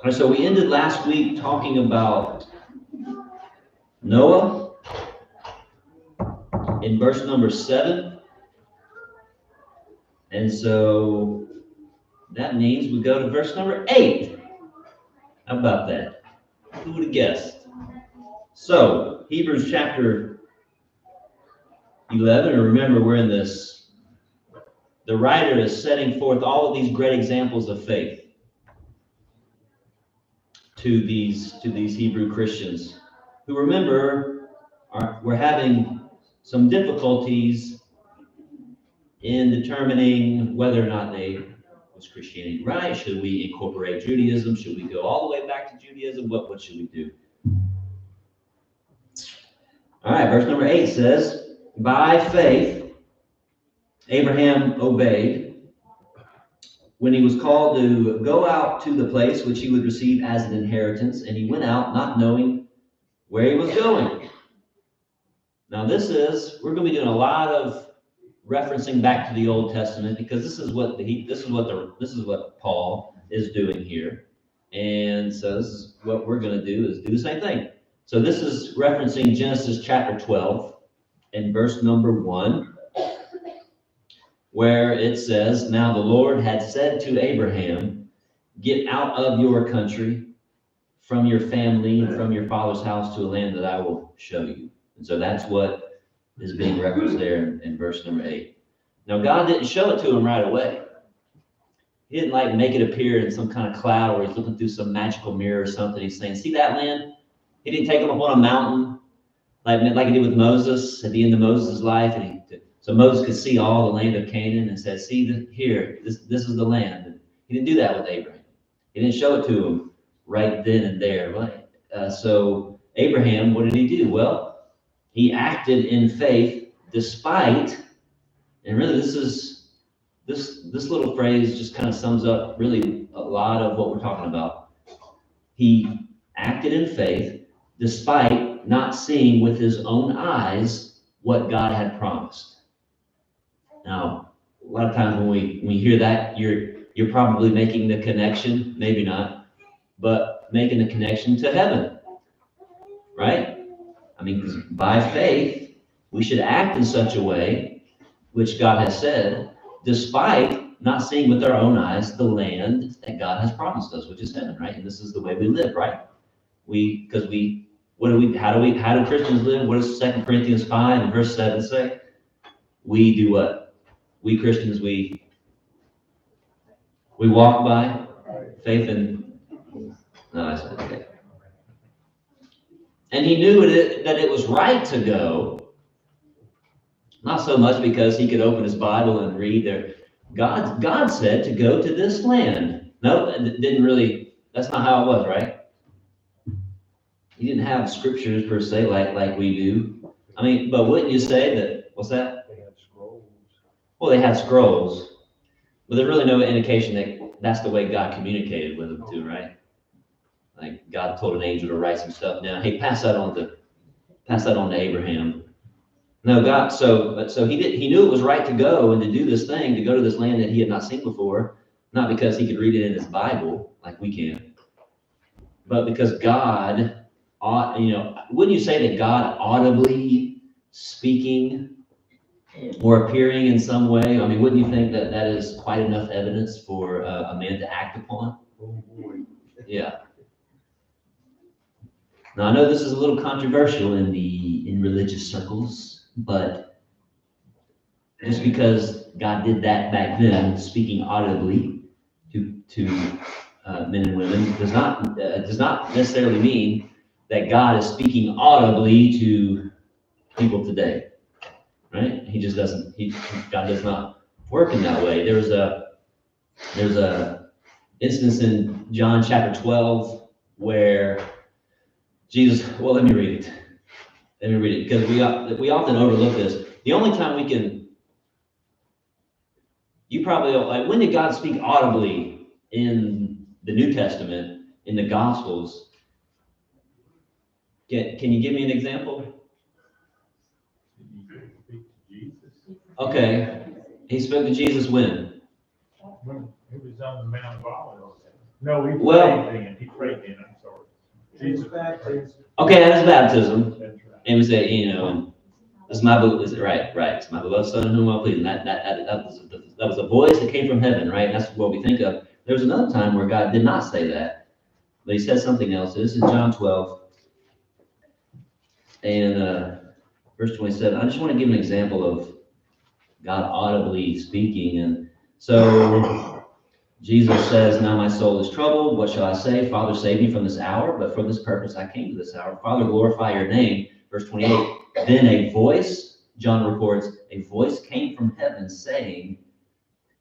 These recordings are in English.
right, so we ended last week talking about Noah in verse number 7. And so that means we go to verse number 8. How about that? Who would have guessed? So, Hebrews chapter 11, and remember we're in this, the writer is setting forth all of these great examples of faith to these Hebrew Christians who, remember, we're having some difficulties in determining whether or not was Christianity right? Should we incorporate Judaism? Should we go all the way back to Judaism? What should we do? All right, verse number 8 says, by faith, Abraham obeyed when he was called to go out to the place which he would receive as an inheritance, and he went out not knowing where he was going. Now we're going to be doing a lot of referencing back to the Old Testament, because this is what Paul is doing here. And so this is what we're going to do, is do the same thing. So this is referencing Genesis chapter 12 and verse number 1, where it says, now the Lord had said to Abraham, get out of your country, from your family, and from your father's house, to a land that I will show you. And so that's what is being referenced there in verse number 8. Now, God didn't show it to him right away. He didn't like make it appear in some kind of cloud, or he's looking through some magical mirror or something. He's saying, see that land? He didn't take him up on a mountain like he did with Moses at the end of Moses' life. So Moses could see all the land of Canaan and said, see, here, this is the land. And he didn't do that with Abraham. He didn't show it to him right then and there. So Abraham, what did he do? Well, he acted in faith despite, and really this little phrase just kind of sums up really a lot of what we're talking about. He acted in faith despite not seeing with his own eyes what God had promised. Now, a lot of times when we hear that, you're probably making the connection, maybe not, but making the connection to heaven, right? I mean, because by faith, we should act in such a way, which God has said, despite not seeing with our own eyes the land that God has promised us, which is heaven, right? And this is the way we live, right? How do Christians live? What does 2 Corinthians 5 and verse 7 say? We do what? We Christians, we walk by faith and, no, I said, okay. And he knew that it was right to go, not so much because he could open his Bible and read there. God said to go to this land. No, it didn't really, that's not how it was, right? He didn't have scriptures per se like we do. I mean, but wouldn't you say that, what's that? They had scrolls. Well, they had scrolls, but there's really no indication that that's the way God communicated with them too, right? Like God told an angel to write some stuff down. Hey, pass that on to Abraham. No, God. So he knew it was right to go and to do this thing, to go to this land that he had not seen before, not because he could read it in his Bible like we can, but because God, wouldn't you say that God audibly speaking or appearing in some way? I mean, wouldn't you think that is quite enough evidence for a man to act upon? Oh boy. Yeah. Now, I know this is a little controversial in religious circles, but just because God did that back then, speaking audibly to men and women, does not necessarily mean that God is speaking audibly to people today, right? He just doesn't. God does not work in that way. There's a instance in John chapter 12 where Jesus, well, let me read it because we often overlook this. The only time we can, you probably don't, like, when did God speak audibly in the New Testament, in the Gospels? Can you give me an example? Okay, he spoke to Jesus when? When he was on the Mount of Olives. No, he Well- prayed then. He prayed then, I'm sorry. Jesus baptism. Okay, that is baptism. That's right. And we say, you know, and this is my beloved, is it right? It's my beloved son in whom I please. And that was a voice that came from heaven, right? That's what we think of. There was another time where God did not say that, but he said something else. This is John 12 and verse 27. I just want to give an example of God audibly speaking. And so Jesus says, now my soul is troubled. What shall I say? Father, save me from this hour. But for this purpose I came to this hour. Father, glorify your name. Verse 28. Then a voice, John reports, a voice came from heaven saying,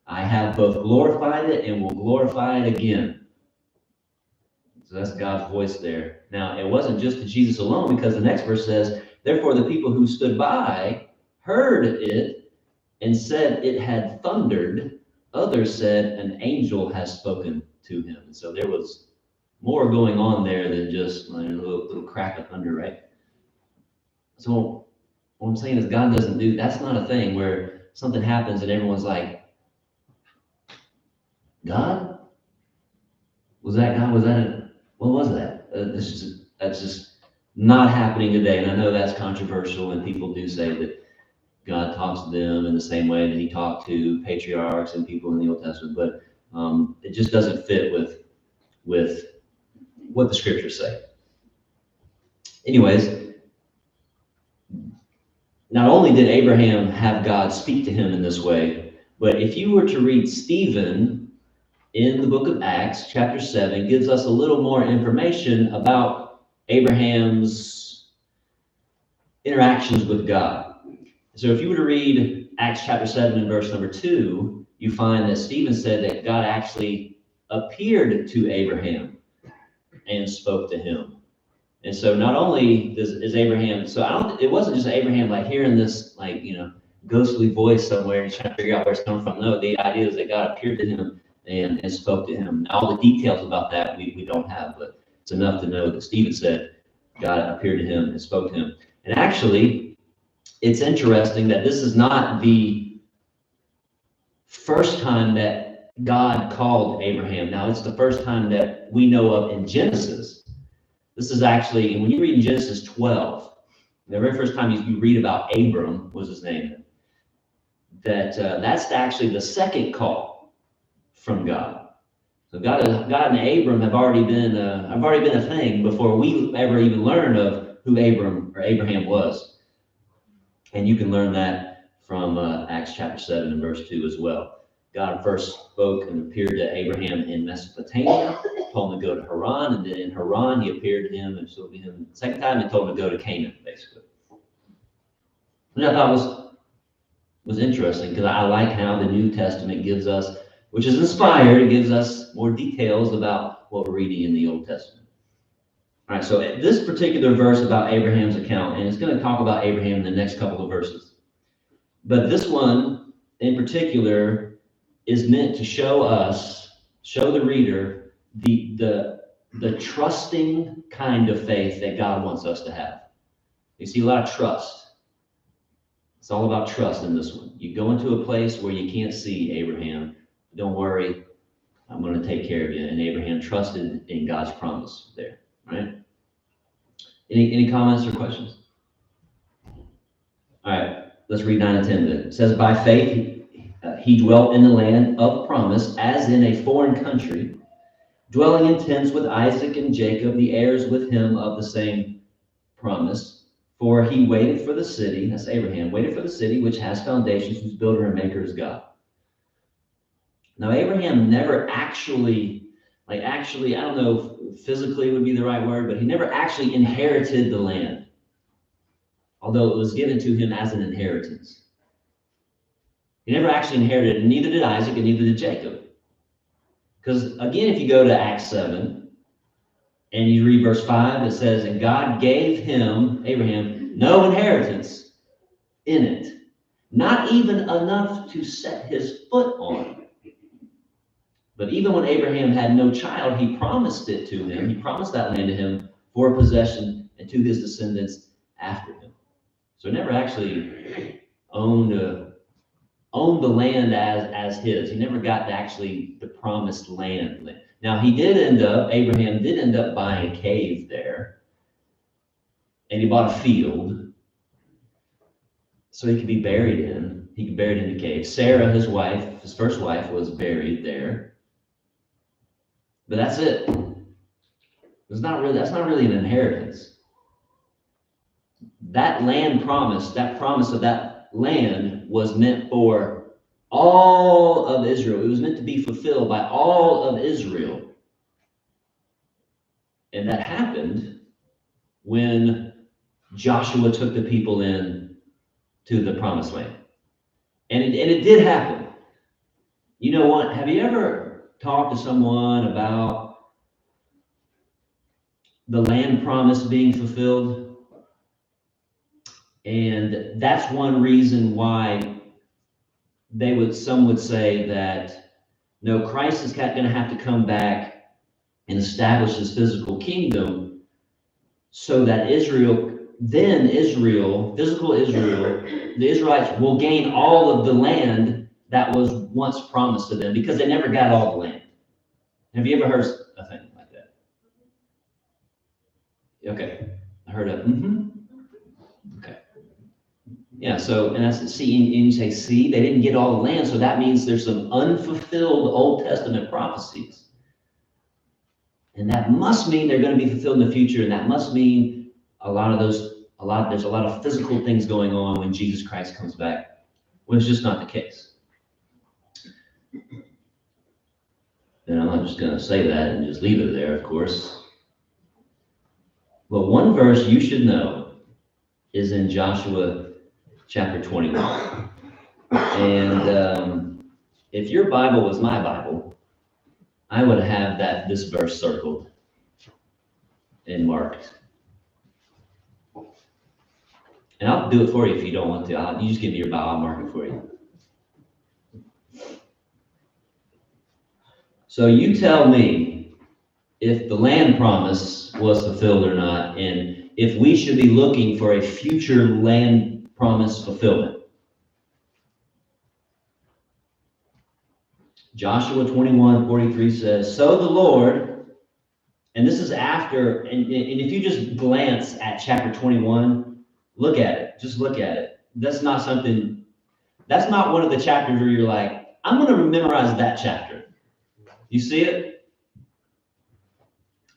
I have both glorified it and will glorify it again. So that's God's voice there. Now, it wasn't just to Jesus alone, because the next verse says, therefore the people who stood by heard it and said it had thundered. Others said an angel has spoken to him. And so there was more going on there than just like a little crack of thunder, right? So what I'm saying is God doesn't do, that's not a thing where something happens and everyone's like, God? Was that God? Was that a, what was that? That's just not happening today. And I know that's controversial, and people do say that God talks to them in the same way that he talked to patriarchs and people in the Old Testament, but it just doesn't fit with what the scriptures say. Anyways, not only did Abraham have God speak to him in this way, but if you were to read Stephen in the book of Acts, chapter 7, gives us a little more information about Abraham's interactions with God. So if you were to read Acts chapter 7 and verse number 2, you find that Stephen said that God actually appeared to Abraham and spoke to him. And so not only is Abraham, so it wasn't just Abraham like hearing this like, you know, ghostly voice somewhere and trying to figure out where it's coming from. No, the idea is that God appeared to him and spoke to him. All the details about that we don't have, but it's enough to know that Stephen said God appeared to him and spoke to him. And actually, it's interesting that this is not the first time that God called Abraham. Now, it's the first time that we know of in Genesis. This is actually, and when you read in Genesis 12, the very first time you read about Abram, was his name, that's actually the second call from God. So God and Abram have already been a thing before we ever even learn of who Abraham was. And you can learn that from Acts chapter 7 and verse 2 as well. God first spoke and appeared to Abraham in Mesopotamia, told him to go to Haran, and then in Haran he appeared to him and spoke to him the second time and told him to go to Canaan, basically. And I thought was interesting, because I like how the New Testament gives us, which is inspired, it gives us more details about what we're reading in the Old Testament. All right, so this particular verse about Abraham's account, and it's going to talk about Abraham in the next couple of verses, but this one in particular is meant to show the reader, the trusting kind of faith that God wants us to have. You see a lot of trust. It's all about trust in this one. You go into a place where you can't see Abraham. Don't worry, I'm going to take care of you. And Abraham trusted in God's promise there, right? Any comments or questions? All right, let's read 9 and 10 then. It says, by faith he dwelt in the land of promise, as in a foreign country, dwelling in tents with Isaac and Jacob, the heirs with him of the same promise. For he waited for the city, that's Abraham, waited for the city which has foundations, whose builder and maker is God. Now, Abraham never actually, I don't know if physically would be the right word, but he never actually inherited the land, although it was given to him as an inheritance. He never actually inherited it, and neither did Isaac and neither did Jacob. Because again, if you go to Acts 7 and you read verse 5, it says, and God gave him, Abraham, no inheritance in it, not even enough to set his foot on. But even when Abraham had no child, he promised it to him. He promised that land to him for possession and to his descendants after him. So he never actually owned the land as his. He never got actually the promised land. Now, Abraham did end up buying a cave there, and he bought a field so he could be buried in. He could be buried in the cave. Sarah, his wife, his first wife, was buried there. But that's it. That's not really an inheritance. That land promise, that promise of that land was meant for all of Israel. It was meant to be fulfilled by all of Israel. And that happened when Joshua took the people in to the promised land. And it did happen. You know what? Have you ever talked to someone about the land promise being fulfilled? And that's one reason why some would say that, no, Christ is going to have to come back and establish his physical kingdom so that physical Israel, the Israelites will gain all of the land that was once promised to them, because they never got all the land. Have you ever heard a thing like that? Okay, I heard it. Okay. Yeah, so, and that's, and you say, they didn't get all the land, so that means there's some unfulfilled Old Testament prophecies. And that must mean they're going to be fulfilled in the future, and that must mean there's a lot of physical things going on when Jesus Christ comes back, when it's just not the case. And I'm not just going to say that and just leave it there, of course. But one verse you should know is in Joshua chapter 21. And if your Bible was my Bible, I would have this verse circled and marked. And I'll do it for you if you don't want to. You just give me your Bible, I'll mark it for you. So you tell me if the land promise was fulfilled or not, and if we should be looking for a future land promise fulfillment. Joshua 21:43 says, so the Lord, and this is after, and if you just glance at chapter 21, look at it, just look at it. That's not one of the chapters where you're like, I'm going to memorize that chapter. You see it?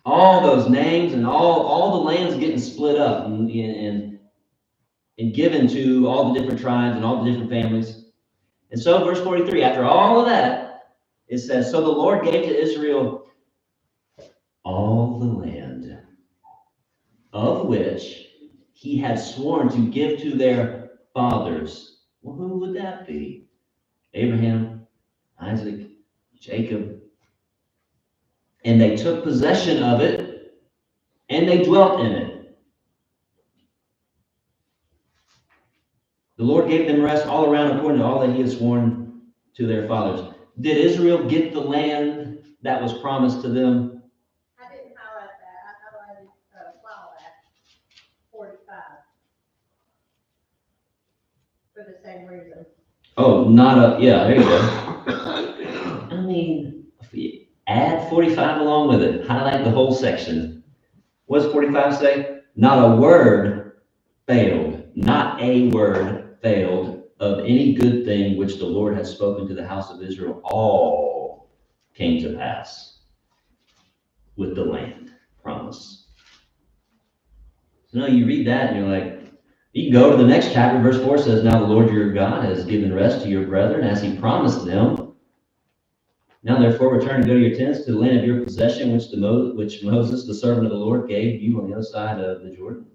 All those names and all the lands getting split up and given to all the different tribes and all the different families. And so verse 43, after all of that, it says, so the Lord gave to Israel all the land of which he had sworn to give to their fathers. Well, who would that be? Abraham, Isaac, Jacob. And they took possession of it, and they dwelt in it. The Lord gave them rest all around according to all that he had sworn to their fathers. Did Israel get the land that was promised to them? I didn't highlight that. I highlighted file that 45 for the same reason. Oh, yeah, there you go. I mean, add 45 along with it. Highlight the whole section. What does 45 say? Not a word failed. Not a word failed of any good thing which the Lord had spoken to the house of Israel. All came to pass with the land promise. So now you read that and you're like, you can go to the next chapter. Verse 4 says, now the Lord your God has given rest to your brethren as he promised them. Now therefore return and go to your tents to the land of your possession, which Moses, the servant of the Lord, gave you on the other side of the Jordan.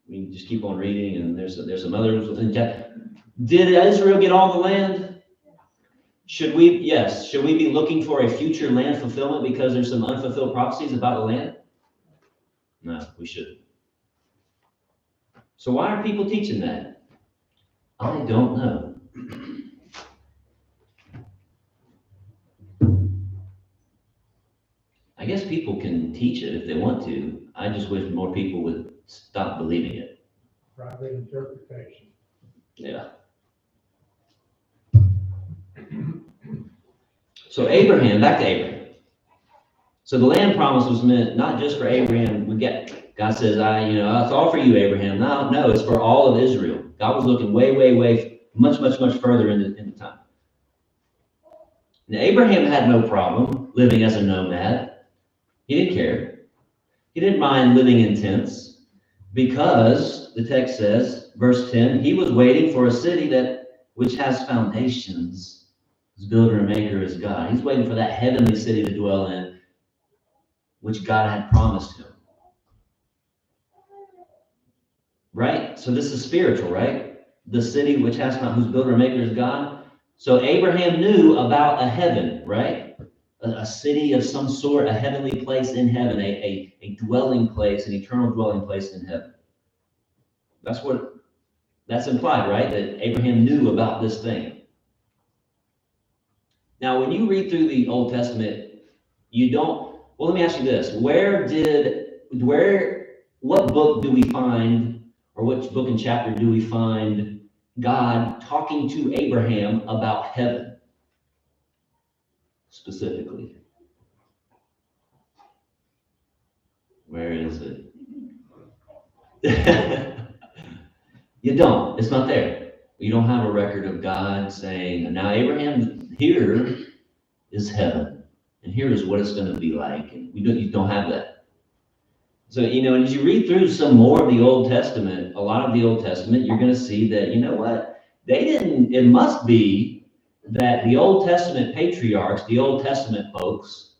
We can just keep on reading, and there's some others within chapter. Did Israel get all the land? Should we be looking for a future land fulfillment because there's some unfulfilled prophecies about the land? No, we shouldn't. So why are people teaching that? I don't know. I guess people can teach it if they want to. I just wish more people would stop believing it. Private interpretation. Yeah. So Abraham, back to Abraham. So the land promise was meant not just for Abraham. God says, it's all for you, Abraham. No, it's for all of Israel. God was looking way, much further in the time. Now, Abraham had no problem living as a nomad. He didn't care. He didn't mind living in tents because the text says, verse 10, he was waiting for a city which has foundations, whose builder and maker is God. He's waiting for that heavenly city to dwell in, which God had promised him. Right? So this is spiritual, right? The city which has whose builder and maker is God. So Abraham knew about a heaven, right? A city of some sort, a heavenly place in heaven, a dwelling place, an eternal dwelling place in heaven. That's implied, right? That Abraham knew about this thing. Now, when you read through the Old Testament, let me ask you this. What book do we find, or which book and chapter do we find God talking to Abraham about heaven specifically? Where is it? You don't. It's not there. You don't have a record of God saying, now Abraham, here is heaven, and here is what it's going to be like. And you don't have that. So, as you read through some more of the Old Testament, a lot of the Old Testament, you're going to see that, it must be that the Old Testament patriarchs, the Old Testament folks,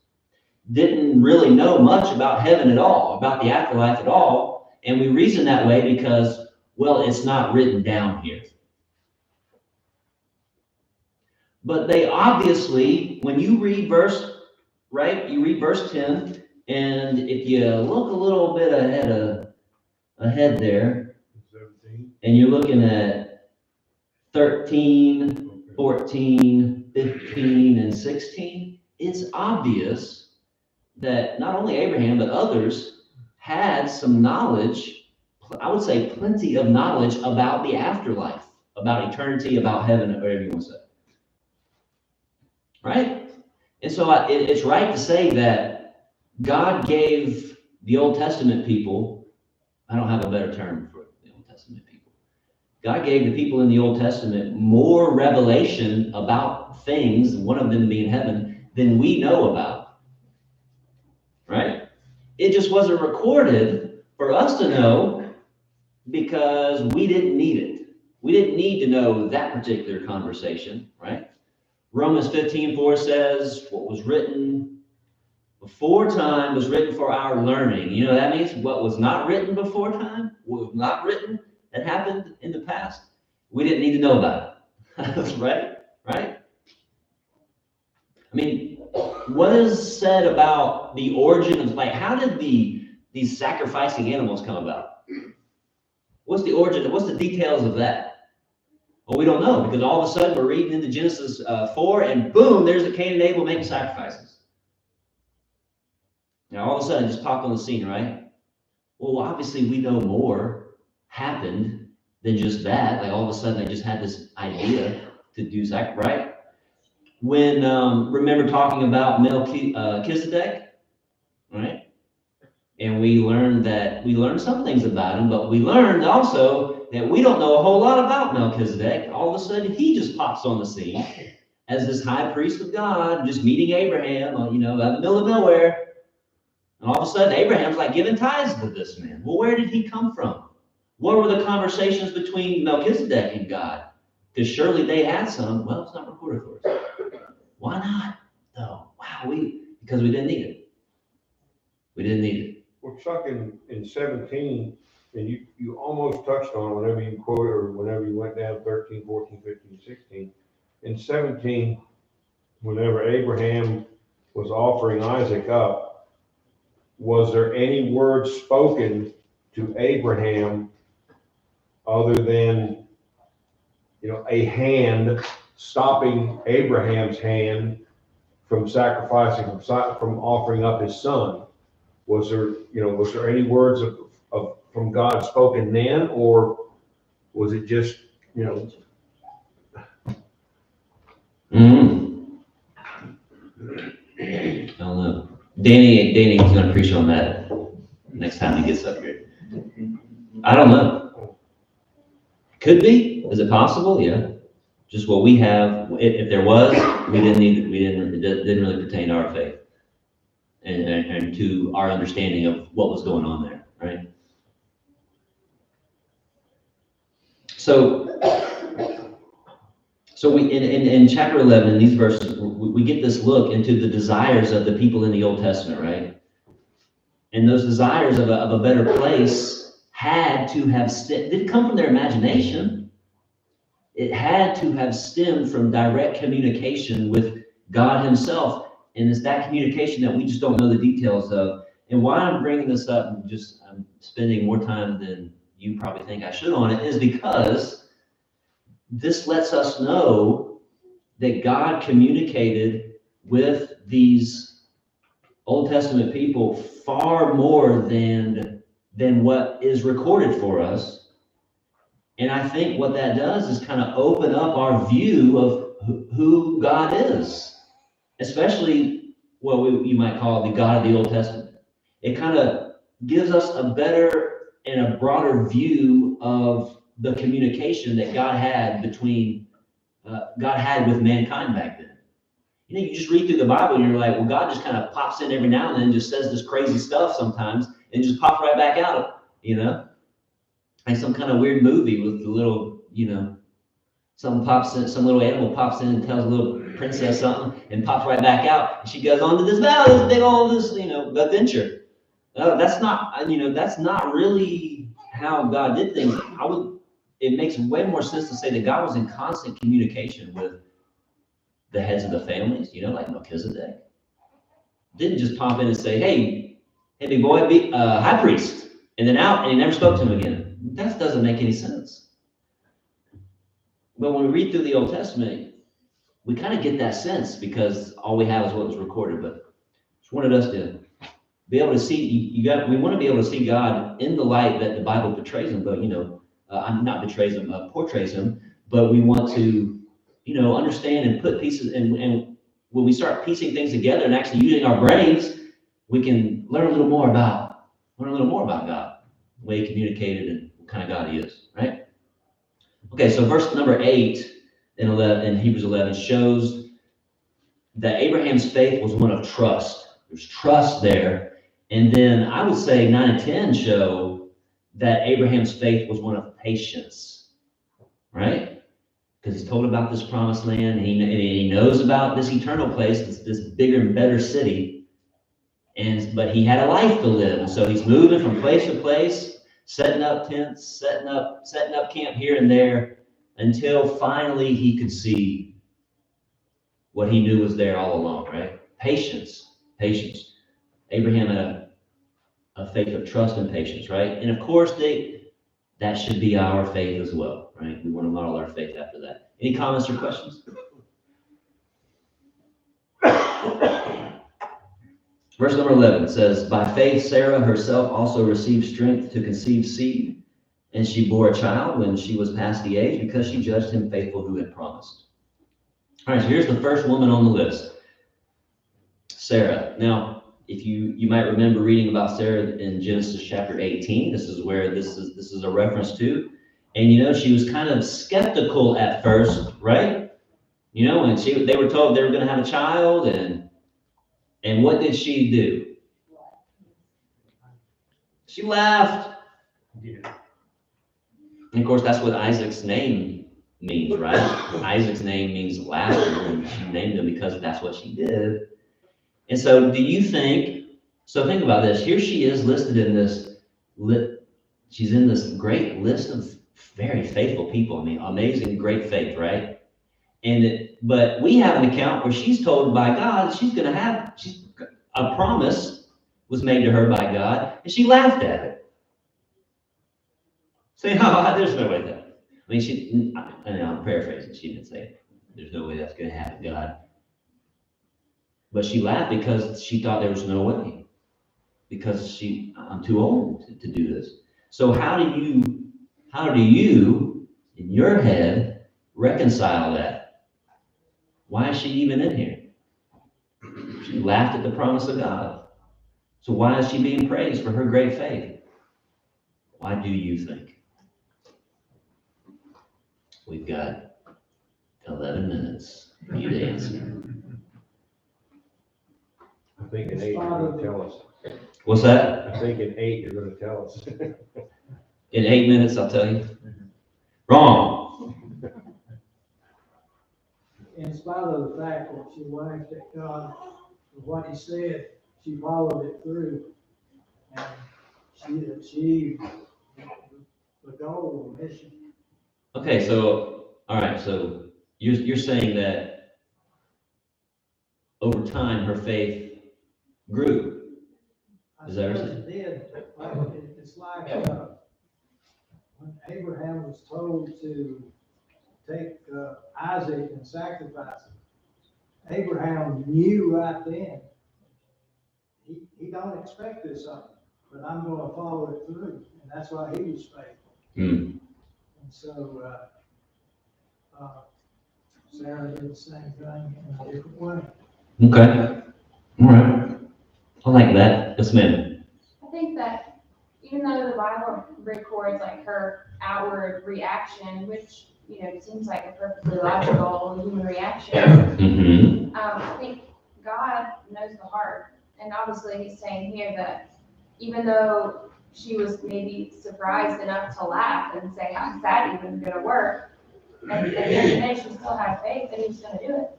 didn't really know much about heaven at all, about the afterlife at all. And we reason that way because, it's not written down here. But they obviously, when you read verse 10, and if you look a little bit ahead there, 17. And you're looking at 13, 14, 15, and 16, it's obvious that not only Abraham, but others had some knowledge, I would say plenty of knowledge about the afterlife, about eternity, about heaven, or whatever you want to say. Right? And so it's right to say that God gave the Old Testament people, I don't have a better term for the Old Testament people. God gave the people in the Old Testament more revelation about things, one of them being heaven, than we know about. Right? It just wasn't recorded for us to know because we didn't need it. We didn't need to know that particular conversation, right? Romans 15:4 says, what was written before time was written for our learning. You know, that means what was not written before time, what was not written, that happened in the past, we didn't need to know about it. Right? I mean, what is said about the origin of, how did these sacrificing animals come about? What's the origin? What's the details of that? Well, we don't know, because all of a sudden we're reading into Genesis 4, and boom, there's a Cain and Abel making sacrifices. Now, all of a sudden, just popped on the scene, right? Well, obviously, we know more happened than just that. Like, all of a sudden, they just had this idea to do sacrifice, right? When, remember talking about Melchizedek, right? And we learned some things about him, but we learned also that we don't know a whole lot about Melchizedek. All of a sudden, he just pops on the scene as this high priest of God, just meeting Abraham, out in the middle of nowhere. And all of a sudden, Abraham's like giving tithes to this man. Well, where did he come from? What were the conversations between Melchizedek and God? Because surely they had some. Well, it's not recorded for us. Why not, though? Wow, because we didn't need it. We didn't need it. Well, Chuck, in 17, and you almost touched on it whenever you quoted or whenever you went down 13, 14, 15, 16. In 17, whenever Abraham was offering Isaac up, was there any word spoken to Abraham other than, a hand stopping Abraham's hand from sacrificing, from offering up his son? Was there any words of from God spoken then, or was it just, I don't know. Danny's gonna preach on that next time he gets up here. I don't know. Could be. Is it possible? Yeah. Just what we have. If there was, it didn't really pertain to our faith and to our understanding of what was going on there, right? So we in chapter 11, in these verses, we get this look into the desires of the people in the Old Testament, right? And those desires of a better place had to have didn't come from their imagination. It had to have stemmed from direct communication with God Himself, and it's that communication that we just don't know the details of. And why I'm bringing this up, and I'm spending more time than you probably think I should on it, is because this lets us know that God communicated with these Old Testament people far more than what is recorded for us. And I think what that does is kind of open up our view of who God is, especially what you might call the God of the Old Testament. It kind of gives us a better and a broader view of the communication that God had with mankind back then. You know, you just read through the Bible and you're like, well, God just kind of pops in every now and then, just says this crazy stuff sometimes, and just pops right back out, you know? Like some kind of weird movie with the little, some little animal pops in and tells a little princess something and pops right back out. And she goes on to this big old adventure. That's not really how God did things. It makes way more sense to say that God was in constant communication with the heads of the families, like Melchizedek. Didn't just pop in and say, hey, big boy, be high priest, and then out, and he never spoke to him again. That doesn't make any sense. But when we read through the Old Testament, we kind of get that sense because all we have is what was recorded. But just wanted us to be able to see, we want to be able to see God in the light that the Bible portrays him, but, portrays him, but we want to, understand and put pieces, and when we start piecing things together and actually using our brains, we can learn a little more about God, the way He communicated and what kind of God He is, right? Okay, so verse number 8 in Hebrews 11 shows that Abraham's faith was one of trust. There's trust there. And then I would say 9 and 10 show that Abraham's faith was one of patience, right? Because he's told about this promised land, and he knows about this eternal place, this bigger and better city. But he had a life to live, and so he's moving from place to place, setting up tents, setting up camp here and there, until finally he could see what he knew was there all along, right? Patience. Abraham had a faith of trust and patience, right? And of course, that should be our faith as well, right? We want to model our faith after that. Any comments or questions? Verse number 11 says, by faith, Sarah herself also received strength to conceive seed, and she bore a child when she was past the age, because she judged him faithful who had promised. All right, so here's the first woman on the list, Sarah. Now, if you might remember reading about Sarah in Genesis chapter 18, this is where this is a reference to. And she was kind of skeptical at first, right? And they were told they were going to have a child, and what did she do? She laughed. Yeah. And of course, that's what Isaac's name means, right? Isaac's name means laughter, and she named him because that's what she did. And so think about this. Here she is listed in this, she's in this great list of very faithful people. I mean, amazing, great faith, right? But we have an account where she's told by God a promise was made to her by God, and she laughed at it. Saying, there's no way that. I mean, I'm paraphrasing, she didn't say it. There's no way that's going to happen, God. But she laughed because she thought there was no way. Because I'm too old to do this. So how do you, in your head, reconcile that? Why is she even in here? She laughed at the promise of God. So why is she being praised for her great faith? Why do you think? We've got 11 minutes for you to answer. I think in 8 you're gonna tell us. What's that? I think in 8 you're gonna tell us. In 8 minutes, I'll tell you. Wrong. In spite of the fact that she laughed at God for what he said, she followed it through. And she achieved the goal, the mission. Okay, so, all right, so you're saying that over time her faith grew. I Is that what suppose you're it did. It's like, when Abraham was told to take Isaac and sacrifice him, Abraham knew right then, he don't expect this of me, but I'm gonna follow it through, and that's why he was faithful. Hmm. And so, Sarah did the same thing in a different way. Okay. All right. I like that. Yes, ma'am. I think that even though the Bible records like her outward reaction, which, seems like a perfectly logical human reaction, Mm-hmm. I think God knows the heart. And obviously he's saying here that even though she was maybe surprised enough to laugh and say, how's that even gonna work? At the end of the day, she still had faith that he was gonna do it.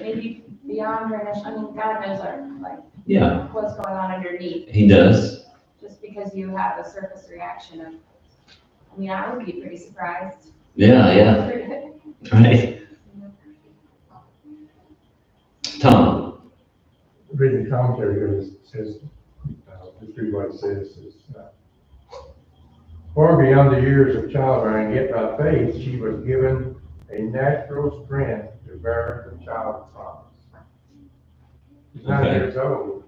Maybe beyond her initial, God knows what's going on underneath. He does. Just because you have a surface reaction of, I would be pretty surprised. Yeah. Right. Tom. Reading the commentary here, it says, just read what it says, far beyond the years of childbearing, yet by faith she was given a natural strength to bear the child promise. She's 9 years old.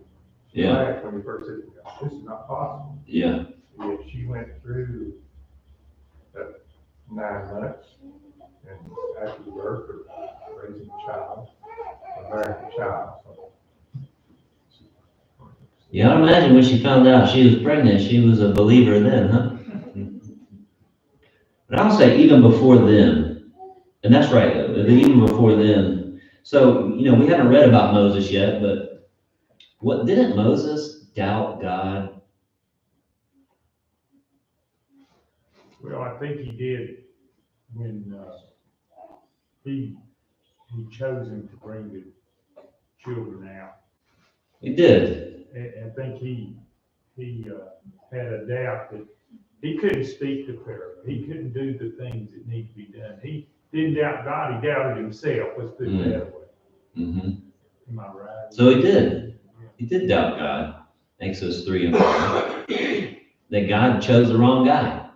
She laughed when he first said, this is not possible. Yeah. Yet she went through that 9 months and after the birth of raising a child, or bearing a child. Yeah, I imagine when she found out she was pregnant, she was a believer then, huh? But I'll say even before then, and that's right, though, even before then. So, we haven't read about Moses yet, but didn't Moses doubt God? Well, I think he did when he chose him to bring the children out. He did. I think he had a doubt that he couldn't speak to Pharaoh. He couldn't do the things that need to be done. He didn't doubt God. He doubted himself. Let's put it that way. Mm-hmm. Am I right? So he did. He did doubt God. Exodus 3 and 4. That God chose the wrong guy.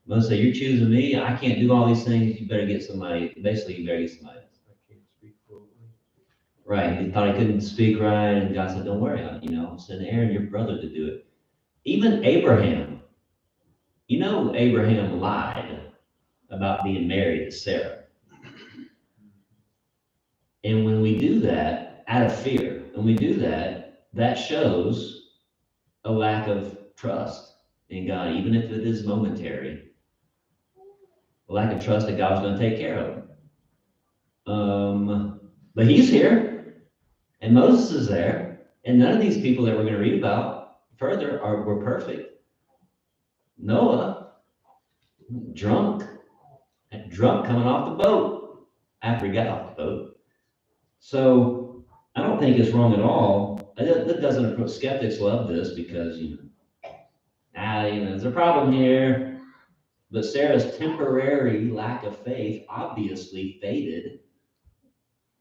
Moses said, you're choosing me. I can't do all these things. You better get somebody. Basically, you better get somebody else. I can't speak fluently. Right. He thought he couldn't speak right. And God said, don't worry. I'll send Aaron, your brother, to do it. Even Abraham. Abraham lied about being married to Sarah. And when we do that out of fear, that shows a lack of trust in God, even if it is momentary. A lack of trust that God's going to take care of him. But he's here, and Moses is there, and none of these people that we're going to read about further were perfect. Noah, drunk coming off the boat after he got off the boat. So I don't think it's wrong at all. That doesn't, skeptics love this because, there's a problem here. But Sarah's temporary lack of faith obviously faded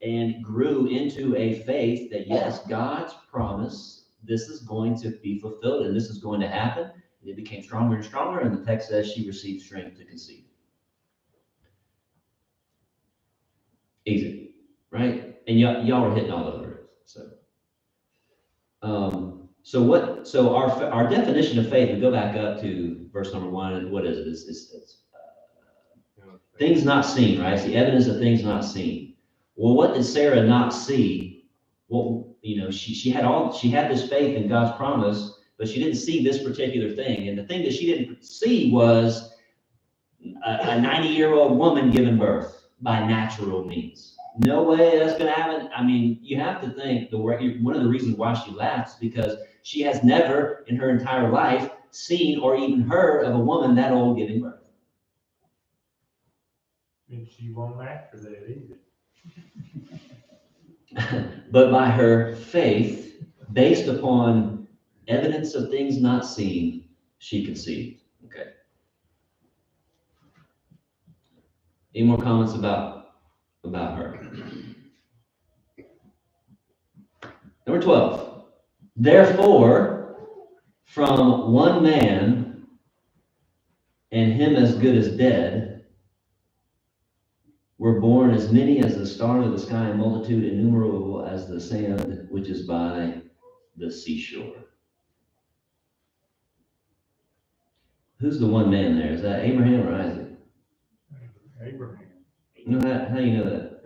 and grew into a faith that, yes, God's promise, this is going to be fulfilled and this is going to happen. And it became stronger and stronger, and the text says she received strength to conceive. Easy, right? And y'all are hitting all over it. So our definition of faith, we go back up to verse number 1. What is it? Things not seen, right? It's the evidence of things not seen. Well, what did Sarah not see? Well, you know, she had this faith in God's promise, but she didn't see this particular thing. And the thing that she didn't see was a 90-year-old woman giving birth by natural means. No way that's going to happen. I mean, you have to think one of the reasons why she laughs because she has never in her entire life seen or even heard of a woman that old giving birth. And she won't after that either. But by her faith, based upon evidence of things not seen, she conceived. Okay. Any more comments about her? Number 12. Therefore, from one man, and him as good as dead, were born as many as the stars of the sky, a multitude innumerable as the sand which is by the seashore. Who's the one man there? Is that Abraham or Isaac? Abraham. You know, how do you know that?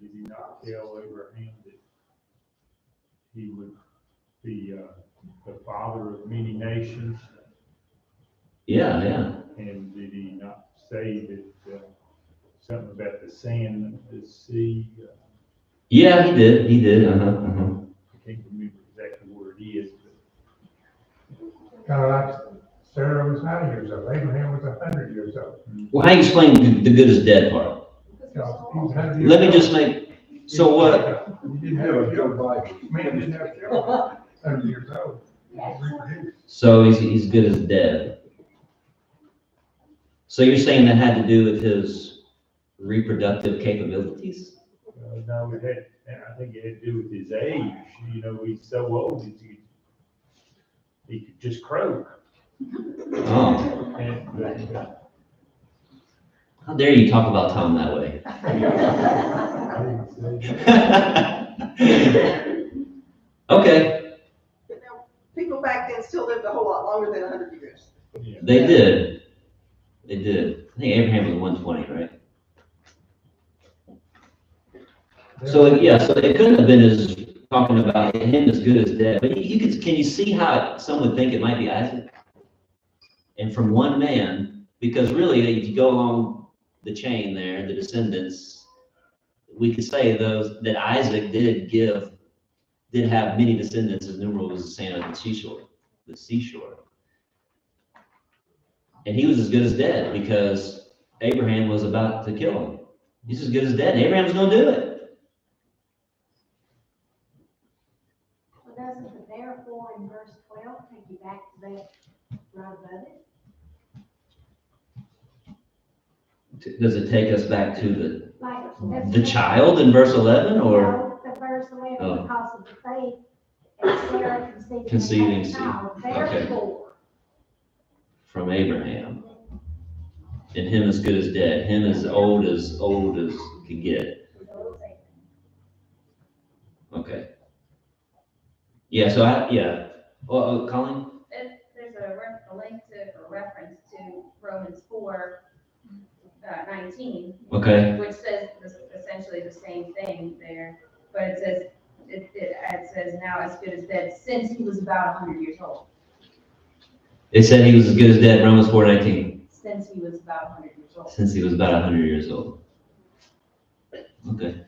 Did he not tell Abraham that he would be the father of many nations? Yeah, yeah. And did he not say that something about the sand of the sea? Yeah, he did. He did. I can't remember exactly where it is. Kind of like Sarah was 90 years old, Abraham was 100 years old. Well, how do you explain the good as dead part? He was 100 years Let me old. just make, so what, He didn't have a children. Man didn't have children, 100 years old. so he's good as dead. So you're saying that had to do with his reproductive capabilities? No, I think it had to do with his age. You know, he's so old that he could just croak. Oh, And, how dare you talk about Tom that way? Okay, You know, people back then still lived a whole lot longer than 100 years. yeah. they did. They did. I think Abraham was 120, right? So it couldn't have been as talking about him as good as dead. But can you see how some would think it might be Isaac? And from one man, because really, if you go along the chain there, the descendants, we could say that Isaac did have many descendants as numerable as the sand of the seashore. And he was as good as dead because Abraham was about to kill him. He's as good as dead. And Abraham's going to do it. Well, doesn't the therefore in verse 12 take you back to that right above it? Does it take us back to Like, the child in verse 11 or? No, the verse 11, Oh. because of the faith, and Sarah Conceiving a seed. child, Okay. therefore. From Abraham? And him as good as dead, him as old as could get. Okay. Yeah, Well, Colleen? There's a link to, a reference to Romans 4:19. Okay. Which says essentially the same thing there, but it says now as good as dead since he was about 100 years old. It said he was as good as dead, Romans 4:19. Since he was about 100 years old. Since he was about 100 years old. Okay.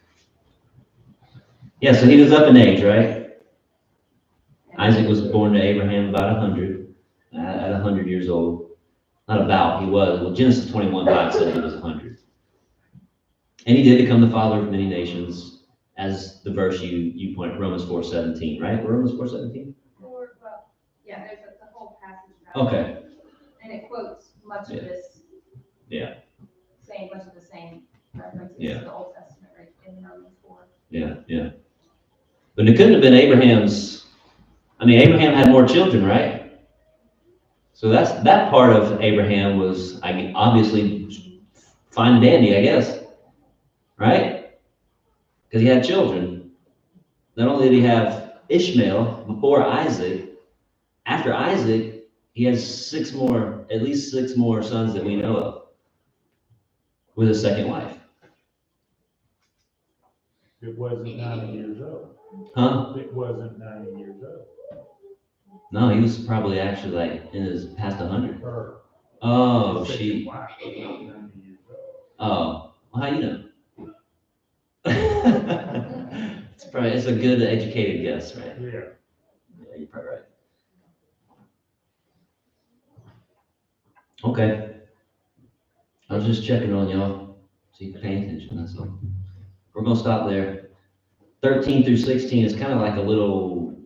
Yeah, so he was up in age, right? Isaac was born to Abraham about 100, at 100 years old. Not about, he was. Well, Genesis 21:5 said he was 100. And he did become the father of many nations, as the verse you point, Romans 4:17, right? Romans 4:17? Yeah, there's a whole passage about Okay. it. And it quotes much of this. Yeah. Saying much of the same references Yeah. to the Old Testament right in Romans 4. Yeah. But it couldn't have been Abraham had more children, right? So that part of Abraham was obviously fine and dandy, I guess. Right? Because he had children. Not only did he have Ishmael before Isaac, after Isaac, he has at least six more sons that we know of. with a second wife. It wasn't 90 years old. Huh? It wasn't 90 years old. No, he was probably actually like in his past 100. Her. Oh, The second she. wife was not 90 years old. Oh, well, how you know? It's a good educated guess, right? Yeah. Yeah, you're probably right. Okay. I was just checking on y'all, so you can pay attention, that's all. We're gonna stop there. 13 through 16 is kind of like a little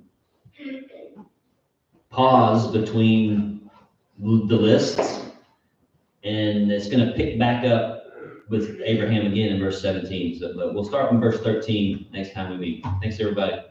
pause between the lists. And it's gonna pick back up with Abraham again in verse 17. So, but we'll start from verse 13 next time we meet. Thanks, everybody.